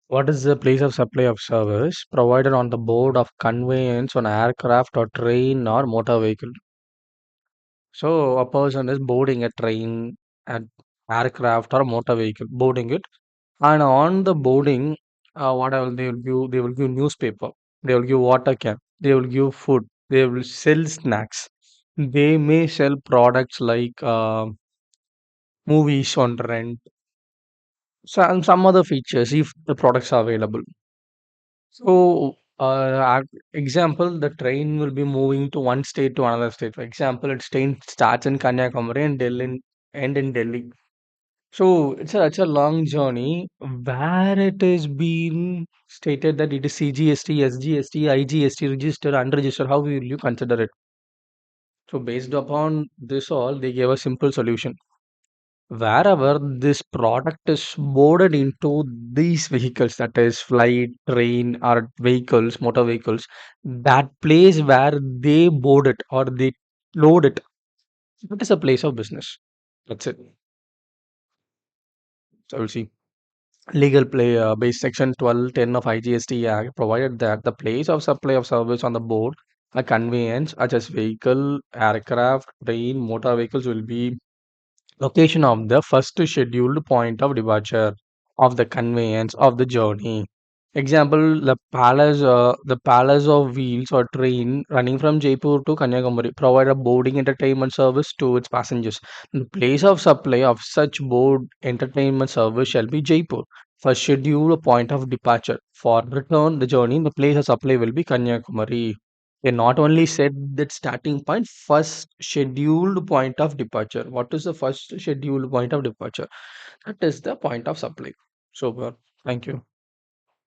What is the place of supply of service provided on the board of conveyance on aircraft or train or motor vehicle? So a person is boarding a train, an aircraft or motor vehicle, boarding it, and on the boarding, they will give? They will give newspaper, they will give water can, they will give food, they will sell snacks. They may sell products like movies on rent, so and some other features if the products are available. So, example, the train will be moving to one state to another state. For example, its train starts in Kanyakumari and Delhi end in Delhi. So it's such a long journey where it is being stated that it is CGST, SGST, IGST registered, unregistered. How will you consider it? So based upon this all, they gave a simple solution. Wherever this product is boarded into these vehicles, that is flight, train, or vehicles, motor vehicles, that place where they board it or they load it, that is a place of business. That's it. So we'll see. Legal play base section 1210 of IGST Act provided that the place of supply of service on the board, a conveyance such as vehicle, aircraft, train, motor vehicles will be location of the first scheduled point of departure of the conveyance of the journey. Example, the palace of wheels or train running from Jaipur to Kanyakumari provide a boarding entertainment service to its passengers. The place of supply of such board entertainment service shall be Jaipur. For scheduled point of departure. For return the journey, the place of supply will be Kanyakumari. They not only said that starting point, first scheduled point of departure. What is the first scheduled point of departure? That is the point of supply. Super. Thank you.